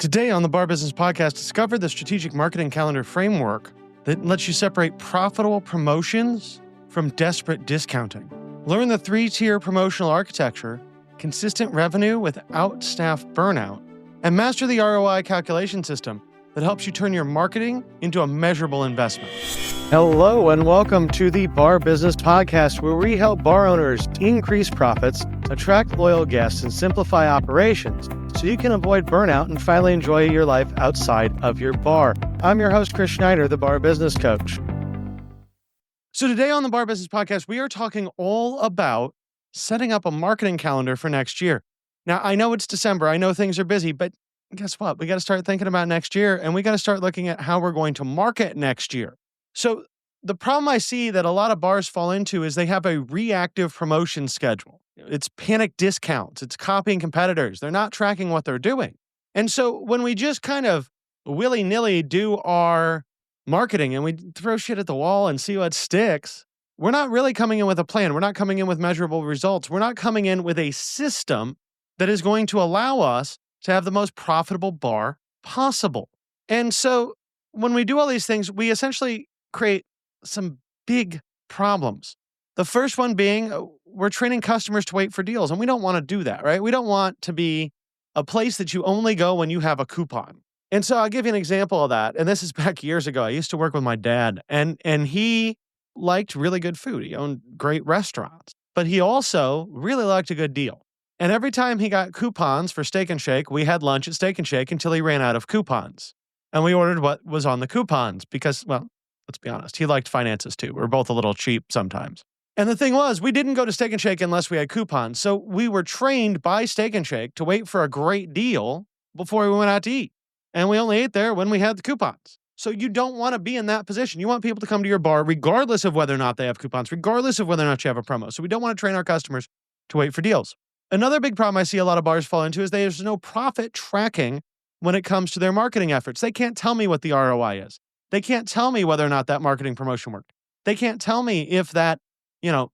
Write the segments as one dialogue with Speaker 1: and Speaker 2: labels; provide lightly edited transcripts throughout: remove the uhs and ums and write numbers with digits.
Speaker 1: Today on the Bar Business Podcast, discover the strategic marketing calendar framework that lets you separate profitable promotions from desperate discounting. Learn the 3-tier promotional architecture, consistent revenue without staff burnout, and master the ROI calculation system that helps you turn your marketing into a measurable investment. Hello and welcome to the Bar Business Podcast, where we help bar owners increase profits, attract loyal guests, and simplify operations so you can avoid burnout and finally enjoy your life outside of your bar. I'm your host, Chris Schneider, the Bar Business Coach. So today on the Bar Business Podcast, we are talking all about setting up a marketing calendar for next year. Now, I know it's December. I know things are busy, but guess what? We got to start thinking about next year, and we got to start looking at how we're going to market next year. So the problem I see that a lot of bars fall into is they have a reactive promotion schedule. It's panic discounts. It's copying competitors. They're not tracking what they're doing. And so when we just kind of willy-nilly do our marketing and we throw shit at the wall and see what sticks, we're not really coming in with a plan. We're not coming in with measurable results. We're not coming in with a system that is going to allow us to have the most profitable bar possible. And so when we do all these things, we essentially create some big problems. The first one being we're training customers to wait for deals, and we don't want to do that, right? We don't want to be a place that you only go when you have a coupon. And so I'll give you an example of that. And this is back years ago. I used to work with my dad, and he liked really good food. He owned great restaurants, but he also really liked a good deal. And every time he got coupons for Steak and Shake, we had lunch at Steak and Shake until he ran out of coupons. And we ordered what was on the coupons because, well, let's be honest, he liked finances too. We're both a little cheap sometimes. And the thing was, we didn't go to Steak and Shake unless we had coupons. So we were trained by Steak and Shake to wait for a great deal before we went out to eat. And we only ate there when we had the coupons. So you don't want to be in that position. You want people to come to your bar regardless of whether or not they have coupons, regardless of whether or not you have a promo. So we don't want to train our customers to wait for deals. Another big problem I see a lot of bars fall into is there's no profit tracking when it comes to their marketing efforts. They can't tell me what the ROI is. They can't tell me whether or not that marketing promotion worked. They can't tell me if that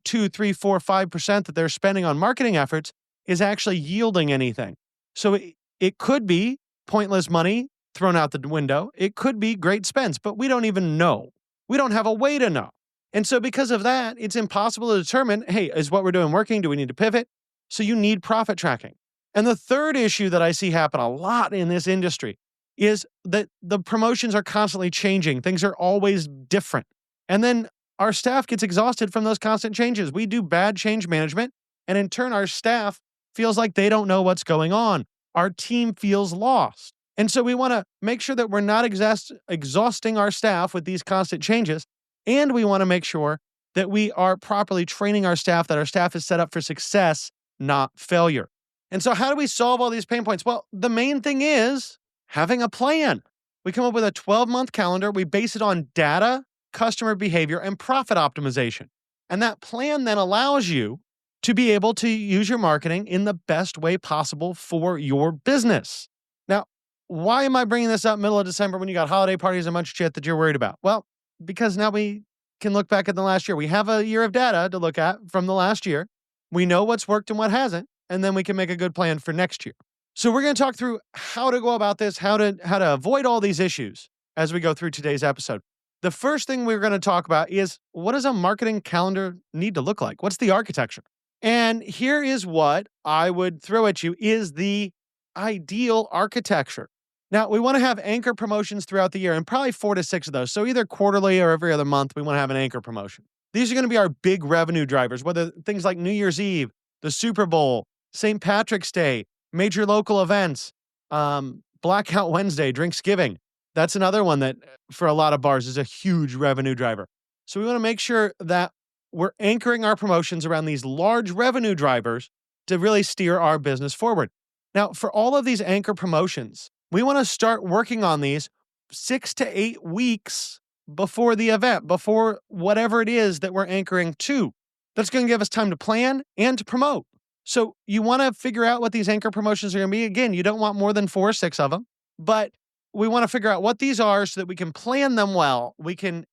Speaker 1: 2, 3, 4, 5% that they're spending on marketing efforts is actually yielding anything. So it could be pointless money thrown out the window. It could be great spends, but we don't even know. We don't have a way to know. And so because of that, it's impossible to determine, hey, is what we're doing working? Do we need to pivot? So you need profit tracking. And the third issue that I see happen a lot in this industry is that the promotions are constantly changing. Things are always different. And then our staff gets exhausted from those constant changes. We do bad change management, and in turn, our staff feels like they don't know what's going on. Our team feels lost. And so we want to make sure that we're not exhausting our staff with these constant changes, and we want to make sure that we are properly training our staff, that our staff is set up for success, not failure. And so how do we solve all these pain points? Well, the main thing is having a plan. We come up with a 12-month calendar. We base it on data, customer behavior, and profit optimization. And that plan then allows you to be able to use your marketing in the best way possible for your business. Now, why am I bringing this up middle of December when you got holiday parties and a bunch of shit that you're worried about? Well, because now we can look back at the last year. We have a year of data to look at from the last year. We know what's worked and what hasn't, and then we can make a good plan for next year. So we're going to talk through how to go about this, how to avoid all these issues as we go through today's episode. The first thing we're going to talk about is, what does a marketing calendar need to look like? What's the architecture? And here is what I would throw at you is the ideal architecture. Now, we want to have anchor promotions throughout the year, and probably 4 to 6 of those. So either quarterly or every other month, we want to have an anchor promotion. These are going to be our big revenue drivers, whether things like New Year's Eve, the Super Bowl, St. Patrick's Day, major local events, Blackout Wednesday, Drinksgiving. That's another one that for a lot of bars is a huge revenue driver. So we want to make sure that we're anchoring our promotions around these large revenue drivers to really steer our business forward. Now, for all of these anchor promotions, we want to start working on these 6 to 8 weeks before the event, before whatever it is that we're anchoring to. That's going to give us time to plan and to promote. So you want to figure out what these anchor promotions are going to be. Again, you don't want more than 4 or 6 of them, but we want to figure out what these are so that we can plan them well. We can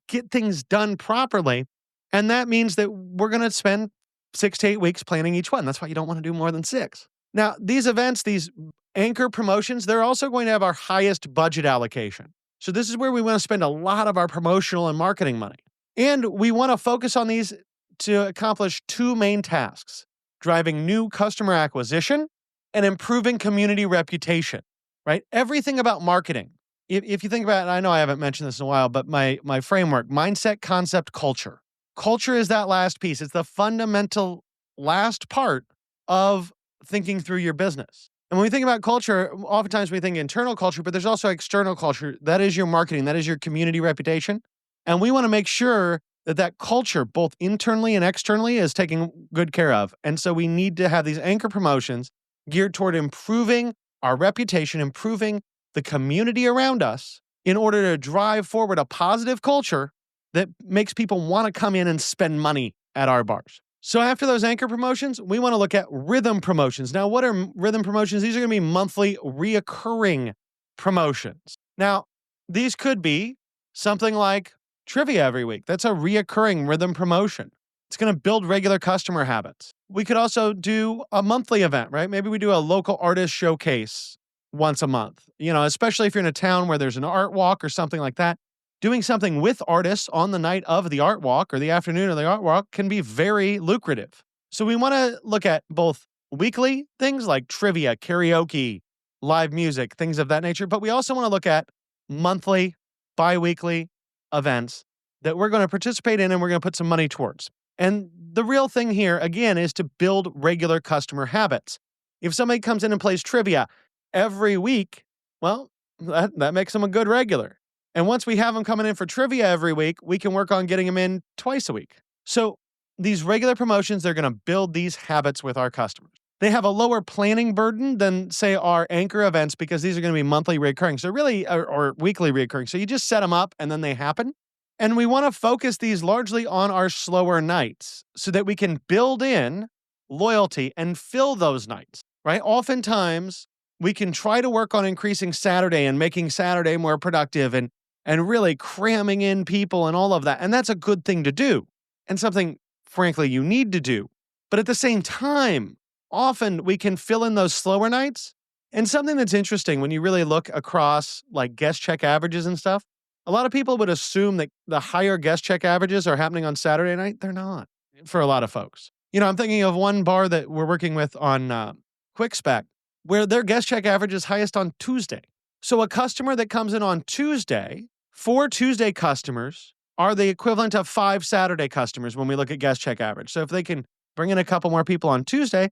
Speaker 1: get things done properly. And that means that we're going to spend 6 to 8 weeks planning each one. That's why you don't want to do more than 6. Now, these events, these anchor promotions, they're also going to have our highest budget allocation. So this is where we want to spend a lot of our promotional and marketing money. And we want to focus on these to accomplish two main tasks: driving new customer acquisition and improving community reputation, right? Everything about marketing. If you think about it, I know I haven't mentioned this in a while, but my framework: mindset, concept, culture. Culture is that last piece. It's the fundamental last part of thinking through your business. And when we think about culture, oftentimes we think internal culture, but there's also external culture. That is your marketing, that is your community reputation. And we want to make sure that that culture, both internally and externally, is taken good care of. And so we need to have these anchor promotions geared toward improving our reputation, improving the community around us in order to drive forward a positive culture that makes people want to come in and spend money at our bars. So after those anchor promotions, we want to look at rhythm promotions. Now, what are rhythm promotions? These are going to be monthly reoccurring promotions. Now, these could be something like trivia every week. That's a reoccurring rhythm promotion. It's going to build regular customer habits. We could also do a monthly event, right? Maybe we do a local artist showcase once a month, especially if you're in a town where there's an art walk or something like that. Doing something with artists on the night of the art walk or the afternoon of the art walk can be very lucrative. So we want to look at both weekly things like trivia, karaoke, live music, things of that nature, but we also want to look at monthly, bi-weekly events that we're going to participate in and we're going to put some money towards. And the real thing here, again, is to build regular customer habits. If somebody comes in and plays trivia every week, well, that makes them a good regular. And once we have them coming in for trivia every week, we can work on getting them in twice a week. So these regular promotions, they're going to build these habits with our customers. They have a lower planning burden than, say, our anchor events because these are going to be monthly recurring. So really, or weekly recurring. So you just set them up and then they happen. And we want to focus these largely on our slower nights so that we can build in loyalty and fill those nights, right? Oftentimes, we can try to work on increasing Saturday and making Saturday more productive and really cramming in people and all of that. And that's a good thing to do and something, frankly, you need to do. But at the same time, often we can fill in those slower nights. And something that's interesting when you really look across like guest check averages and stuff, a lot of people would assume that the higher guest check averages are happening on Saturday night. They're not for a lot of folks. I'm thinking of one bar that we're working with on Quick Spec, where their guest check average is highest on Tuesday. So a customer that comes in on Tuesday, 4 Tuesday customers are the equivalent of 5 Saturday customers when we look at guest check average. So if they can bring in a couple more people on Tuesday,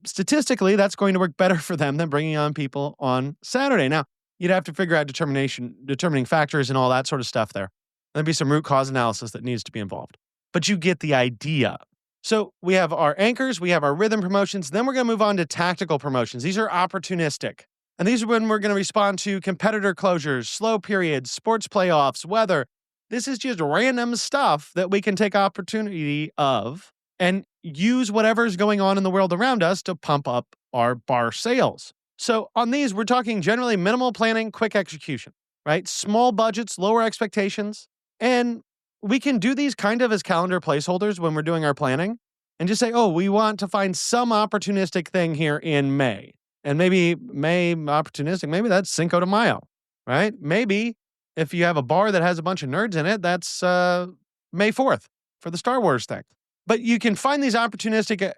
Speaker 1: statistically, that's going to work better for them than bringing on people on Saturday. Now, you'd have to figure out determining factors and all that sort of stuff there. There'd be some root cause analysis that needs to be involved. But you get the idea. So we have our anchors, we have our rhythm promotions, then we're going to move on to tactical promotions. These are opportunistic. And these are when we're going to respond to competitor closures, slow periods, sports playoffs, weather. This is just random stuff that we can take opportunity of and use whatever's going on in the world around us to pump up our bar sales. So on these, we're talking generally minimal planning, quick execution, right? Small budgets, lower expectations. And we can do these kind of as calendar placeholders when we're doing our planning and just say, oh, we want to find some opportunistic thing here in May. And maybe May opportunistic, maybe that's Cinco de Mayo, right? Maybe if you have a bar that has a bunch of nerds in it, that's May 4th for the Star Wars thing. But you can find these opportunistic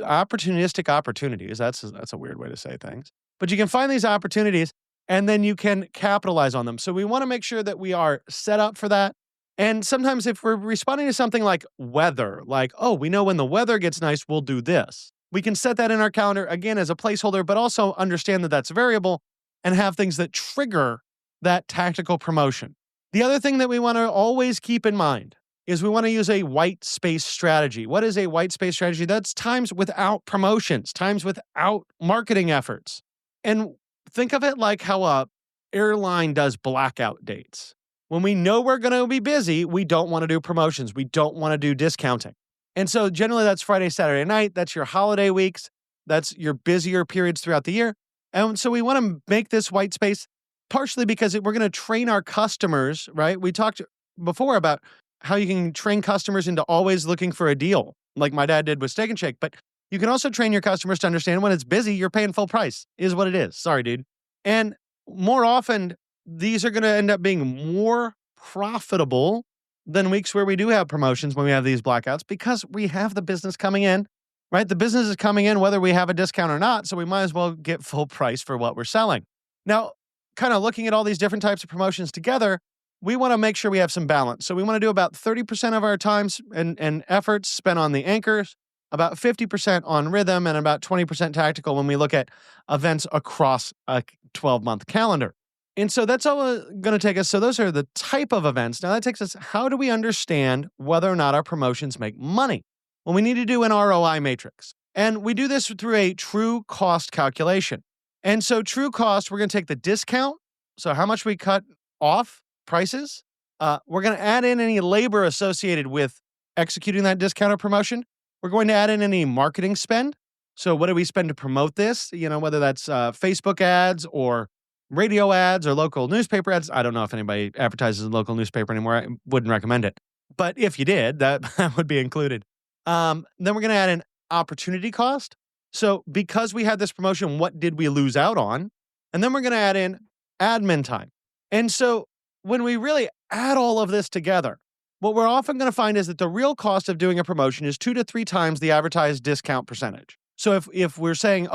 Speaker 1: opportunities. That's a weird way to say things. But you can find these opportunities and then you can capitalize on them. So we want to make sure that we are set up for that. And sometimes if we're responding to something like weather, like, oh, we know when the weather gets nice, we'll do this. We can set that in our calendar, again, as a placeholder, but also understand that that's variable and have things that trigger that tactical promotion. The other thing that we want to always keep in mind is we want to use a white space strategy. What is a white space strategy? That's times without promotions, times without marketing efforts. And think of it like how a airline does blackout dates. When we know we're going to be busy, we don't want to do promotions. We don't want to do discounting. And so generally that's Friday, Saturday night. That's your holiday weeks. That's your busier periods throughout the year. And so we want to make this white space partially because we're going to train our customers, right? We talked before about how you can train customers into always looking for a deal, like my dad did with Steak and Shake. But You can also train your customers to understand when it's busy, you're paying full price, is what it is. Sorry, dude. And more often, these are going to end up being more profitable than weeks where we do have promotions when we have these blackouts because we have the business coming in, right? The business is coming in whether we have a discount or not, so we might as well get full price for what we're selling. Now, kind of looking at all these different types of promotions together, we want to make sure we have some balance. So we want to do about 30% of our times and efforts spent on the anchors, about 50% on rhythm, and about 20% tactical when we look at events across a 12-month calendar. And so that's all going to take us. So those are the type of events. Now that takes us, how do we understand whether or not our promotions make money? Well, we need to do an ROI matrix. And we do this through a true cost calculation. And so true cost, we're going to take the discount. So how much we cut off prices. We're going to add in any labor associated with executing that discount or promotion. We're going to add in any marketing spend. So what do we spend to promote this? Whether that's Facebook ads or radio ads or local newspaper ads. I don't know if anybody advertises a local newspaper anymore. I wouldn't recommend it. But if you did, that would be included. Then we're going to add in opportunity cost. So because we had this promotion, what did we lose out on? And then we're going to add in admin time. And so when we really add all of this together, what we're often going to find is that the real cost of doing a promotion is 2 to 3 times the advertised discount percentage. So if we're saying,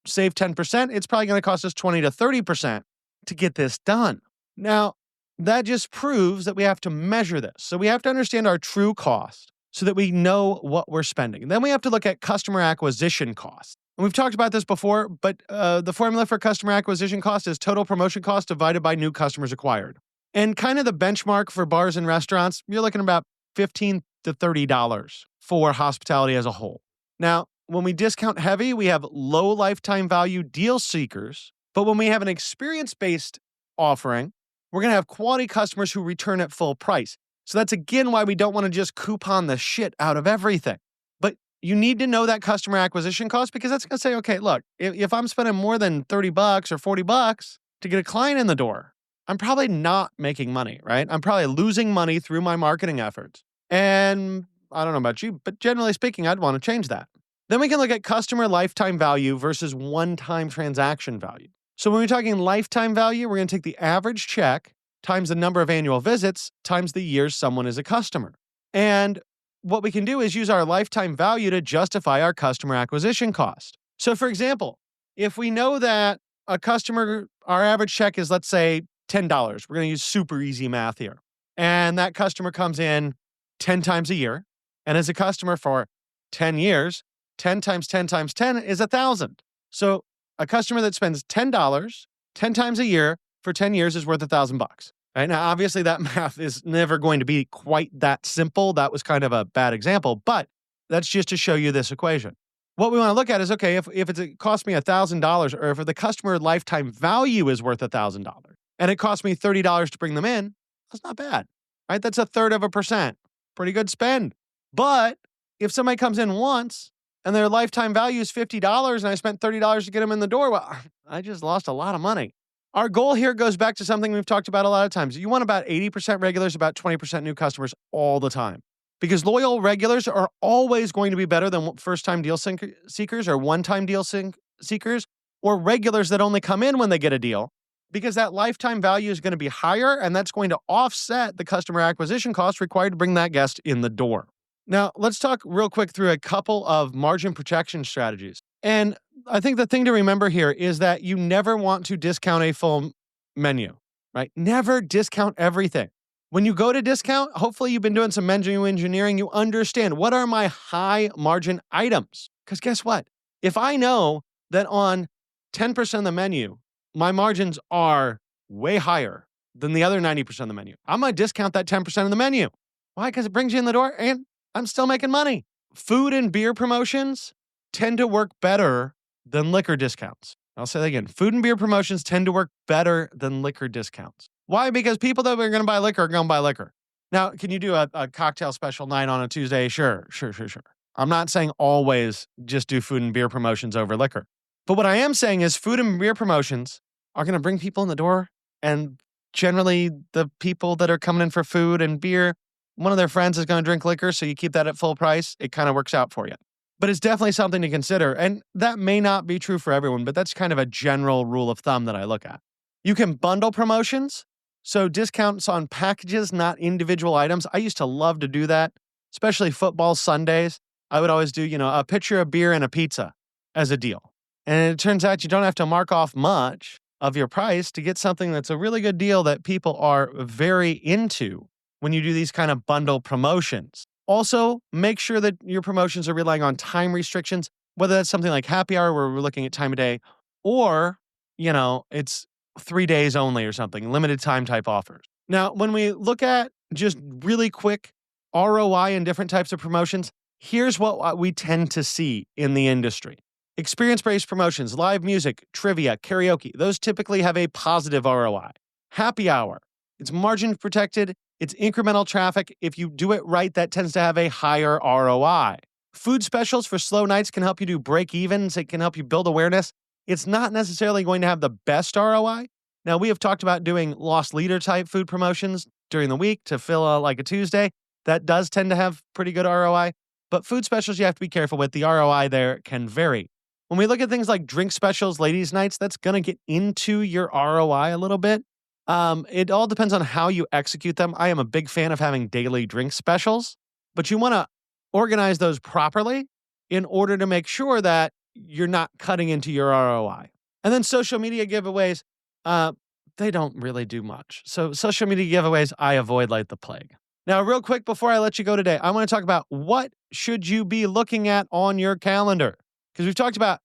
Speaker 1: save 10%, it's probably going to cost us 20 to 30% to get this done. Now, that just proves that we have to measure this. So we have to understand our true cost so that we know what we're spending. And then we have to look at customer acquisition costs. And we've talked about this before, but the formula for customer acquisition cost is total promotion cost divided by new customers acquired. And kind of the benchmark for bars and restaurants, you're looking about $15 to $30 for hospitality as a whole. Now, when we discount heavy, we have low lifetime value deal seekers. But when we have an experience-based offering, we're going to have quality customers who return at full price. So that's again why we don't want to just coupon the shit out of everything. But you need to know that customer acquisition cost because that's going to say, okay, look, if I'm spending more than $30 or $40 to get a client in the door, I'm probably not making money, right? I'm probably losing money through my marketing efforts. And I don't know about you, but generally speaking, I'd want to change that. Then we can look at customer lifetime value versus one-time transaction value. So when we're talking lifetime value, we're going to take the average check times the number of annual visits times the years someone is a customer. And what we can do is use our lifetime value to justify our customer acquisition cost. So for example, if we know that a customer, our average check is, let's say, $10. We're going to use super easy math here. And that customer comes in 10 times a year and is a customer for 10 years. 10 times 10 times 10 is 1,000. So a customer that spends $10 10 times a year for 10 years is worth $1,000. Right? Now, obviously, that math is never going to be quite that simple. That was kind of a bad example, but that's just to show you this equation. What we want to look at is, okay, if it costs me $1,000 or if the customer lifetime value is worth $1,000 and it costs me $30 to bring them in, that's not bad, right? That's 1/3%. Pretty good spend. But if somebody comes in once and their lifetime value is $50 and I spent $30 to get them in the door, well, I just lost a lot of money. Our goal here goes back to something we've talked about a lot of times. You want about 80% regulars, about 20% new customers all the time. Because loyal regulars are always going to be better than first-time deal seekers or one-time deal seekers or regulars that only come in when they get a deal because that lifetime value is going to be higher and that's going to offset the customer acquisition cost required to bring that guest in the door. Now, let's talk real quick through a couple of margin protection strategies. And I think the thing to remember here is that you never want to discount a full menu, right? Never discount everything. When you go to discount, hopefully you've been doing some menu engineering. You understand what are my high margin items? Because guess what? If I know that on 10% of the menu, my margins are way higher than the other 90% of the menu, I'm going to discount that 10% of the menu. Why? Because it brings you in the door and I'm still making money. Food and beer promotions tend to work better than liquor discounts. I'll say that again. Food and beer promotions tend to work better than liquor discounts. Why? Because people that are going to buy liquor are going to buy liquor. Now, can you do a cocktail special night on a Tuesday? Sure. I'm not saying always just do food and beer promotions over liquor. But what I am saying is food and beer promotions are going to bring people in the door. And generally, the people that are coming in for food and beer, one of their friends is going to drink liquor, so you keep that at full price. It kind of works out for you. but it's definitely something to consider. And that may not be true for everyone, but that's kind of a general rule of thumb that I look at. You can bundle promotions, so discounts on packages, not individual items. I used to love to do that, especially football Sundays. I would always do, a pitcher of beer and a pizza as a deal. And it turns out you don't have to mark off much of your price to get something that's a really good deal that people are very into when you do these kind of bundle promotions. Also, make sure that your promotions are relying on time restrictions, whether that's something like happy hour where we're looking at time of day, or, it's 3 days only or something, limited time type offers. Now, when we look at just really quick ROI in different types of promotions, here's what we tend to see in the industry. Experience-based promotions, live music, trivia, karaoke, those typically have a positive ROI. Happy hour, it's margin protected, it's incremental traffic. If you do it right, that tends to have a higher ROI. Food specials for slow nights can help you do break evens. It can help you build awareness. It's not necessarily going to have the best ROI. Now, we have talked about doing lost leader type food promotions during the week to fill like a Tuesday. That does tend to have pretty good ROI. But food specials, you have to be careful with. The ROI there can vary. When we look at things like drink specials, ladies' nights, that's going to get into your ROI a little bit. It all depends on how you execute them. I am a big fan of having daily drink specials, but you want to organize those properly in order to make sure that you're not cutting into your ROI. And then social media giveaways, they don't really do much. So social media giveaways, I avoid like the plague. Now, real quick before I let you go today, I want to talk about what should you be looking at on your calendar. Because we've talked about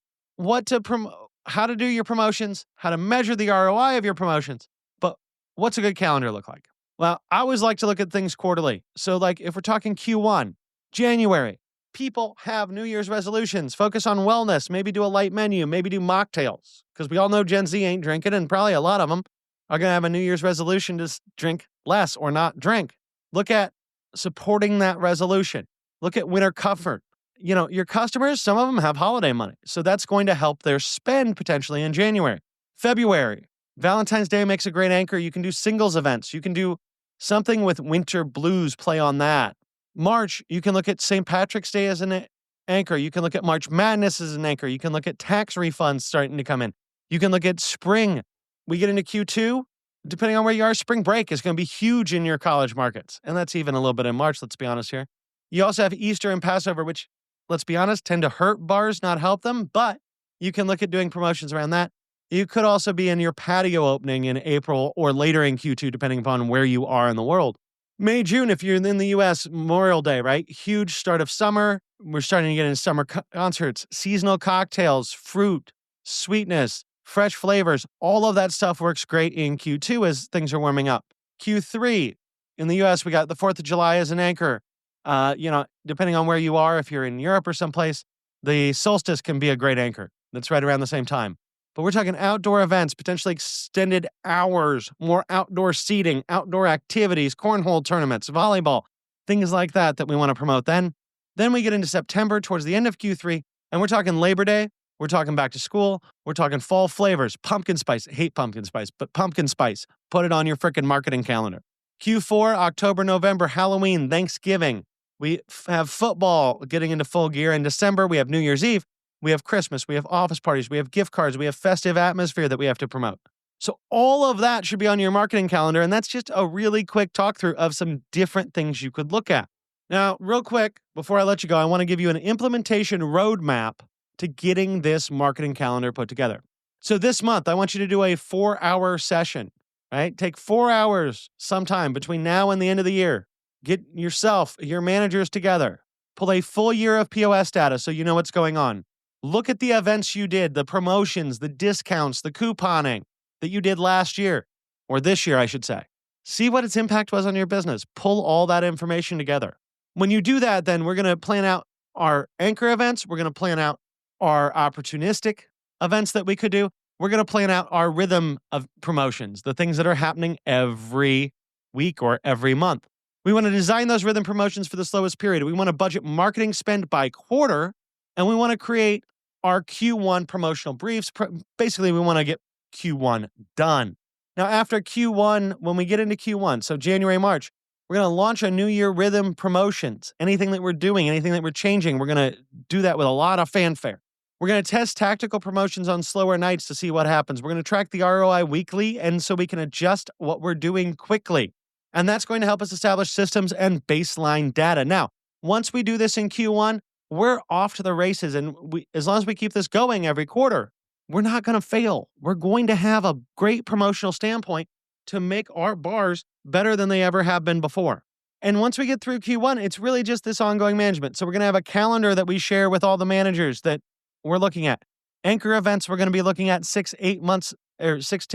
Speaker 1: how to do your promotions, how to measure the ROI of your promotions. But what's a good calendar look like? Well, I always like to look at things quarterly. So like if we're talking Q1, January, people have New Year's resolutions, focus on wellness, maybe do a light menu, maybe do mocktails. Because we all know Gen Z ain't drinking, and probably a lot of them are going to have a New Year's resolution to drink less or not drink. Look at supporting that resolution. Look at winter comfort. Your customers, some of them have holiday money. So that's going to help their spend potentially in January. February, Valentine's Day makes a great anchor. You can do singles events. You can do something with winter blues, play on that. March, you can look at St. Patrick's Day as an anchor. You can look at March Madness as an anchor. You can look at tax refunds starting to come in. You can look at spring. We get into Q2, depending on where you are, spring break is going to be huge in your college markets. And that's even a little bit in March, let's be honest here. You also have Easter and Passover, which, let's be honest, tend to hurt bars, not help them. But you can look at doing promotions around that. You could also be in your patio opening in April or later in Q2, depending upon where you are in the world. May, June, if you're in the US, Memorial Day, right? Huge start of summer. We're starting to get into summer concerts, seasonal cocktails, fruit, sweetness, fresh flavors. All of that stuff works great in Q2 as things are warming up. Q3, in the US, we got the 4th of July as an anchor. Depending on where you are, if you're in Europe or someplace, the solstice can be a great anchor. That's right around the same time. But we're talking outdoor events, potentially extended hours, more outdoor seating, outdoor activities, cornhole tournaments, volleyball, things like that we want to promote then. Then we get into September towards the end of Q3, and we're talking Labor Day. We're talking back to school. We're talking fall flavors, pumpkin spice. I hate pumpkin spice, but pumpkin spice. Put it on your freaking marketing calendar. Q4, October, November, Halloween, Thanksgiving. We have football getting into full gear. In December, we have New Year's Eve. We have Christmas, we have office parties, we have gift cards, we have festive atmosphere that we have to promote. So all of that should be on your marketing calendar, and that's just a really quick talk through of some different things you could look at. Now, real quick, before I let you go, I want to give you an implementation roadmap to getting this marketing calendar put together. So this month, I want you to do a 4-hour session, right? Take 4 hours sometime between now and the end of the year. Get yourself, your managers together. Pull a full year of POS data so you know what's going on. Look at the events you did, the promotions, the discounts, the couponing that you did last year, or this year, I should say. See what its impact was on your business. Pull all that information together. When you do that, then we're going to plan out our anchor events. We're going to plan out our opportunistic events that we could do. We're going to plan out our rhythm of promotions, the things that are happening every week or every month. We want to design those rhythm promotions for the slowest period. We want to budget marketing spend by quarter, and we want to create our Q1 promotional briefs. Basically, we want to get Q1 done. Now, after Q1, when we get into Q1, so January, March, We're going to launch a new year rhythm promotions. Anything that we're doing, anything that we're changing, we're going to do that with a lot of fanfare. We're going to test tactical promotions on slower nights to see what happens. We're going to track the ROI weekly, and so we can adjust what we're doing quickly. And that's going to help us establish systems and baseline data. Now, once we do this in Q1, we're off to the races. And as long as we keep this going every quarter, we're not going to fail. We're going to have a great promotional standpoint to make our bars better than they ever have been before. And once we get through Q1, it's really just this ongoing management. So we're going to have a calendar that we share with all the managers that we're looking at. Anchor events, we're going to be looking at 6 to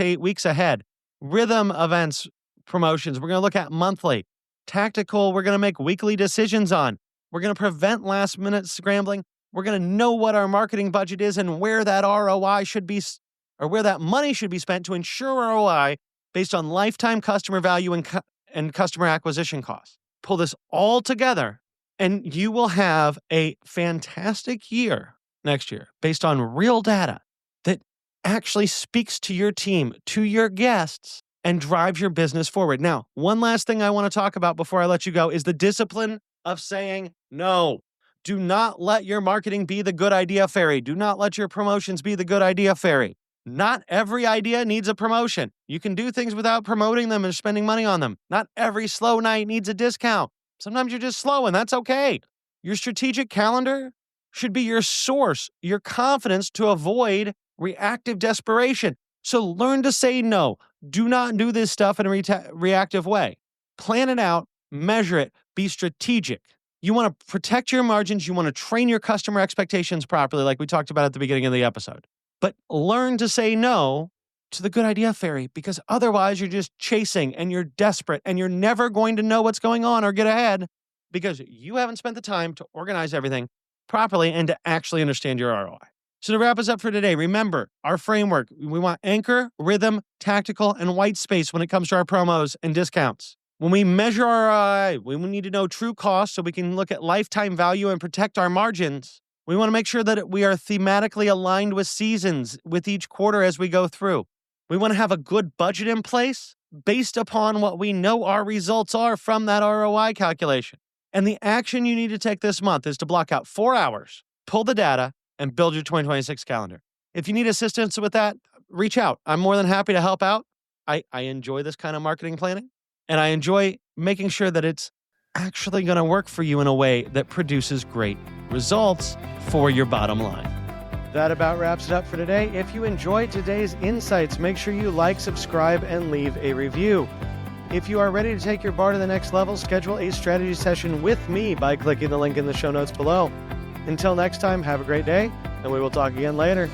Speaker 1: 8 weeks ahead. Rhythm events, promotions, we're going to look at monthly. Tactical, we're going to make weekly decisions on. We're going to prevent last minute scrambling. We're going to know what our marketing budget is and where that ROI should be, or where that money should be spent to ensure ROI based on lifetime customer value and customer acquisition costs. Pull this all together, and you will have a fantastic year next year based on real data that actually speaks to your team, to your guests, and drives your business forward. Now, one last thing I want to talk about before I let you go is the discipline of saying no. Do not let your marketing be the good idea fairy. Do not let your promotions be the good idea fairy. Not every idea needs a promotion. You can do things without promoting them and spending money on them. Not every slow night needs a discount. Sometimes you're just slow, and that's okay. Your strategic calendar should be your source, your confidence to avoid reactive desperation. So learn to say no. Do not do this stuff in a reactive way. Plan it out, measure it, be strategic. You want to protect your margins. You want to train your customer expectations properly, like we talked about at the beginning of the episode. But learn to say no to the good idea fairy, because otherwise you're just chasing and you're desperate and you're never going to know what's going on or get ahead because you haven't spent the time to organize everything properly and to actually understand your ROI. So to wrap us up for today, remember our framework. We want anchor, rhythm, tactical, and white space when it comes to our promos and discounts. When we measure ROI, we need to know true cost so we can look at lifetime value and protect our margins. We want to make sure that we are thematically aligned with seasons with each quarter as we go through. We want to have a good budget in place based upon what we know our results are from that ROI calculation. And the action you need to take this month is to block out 4 hours, pull the data, and build your 2026 calendar. If you need assistance with that, reach out. I'm more than happy to help out. I enjoy this kind of marketing planning, and I enjoy making sure that it's actually going to work for you in a way that produces great results for your bottom line. That about wraps it up for today. If you enjoyed today's insights, make sure you like, subscribe, and leave a review. If you are ready to take your bar to the next level, schedule a strategy session with me by clicking the link in the show notes below. Until next time, have a great day, and we will talk again later.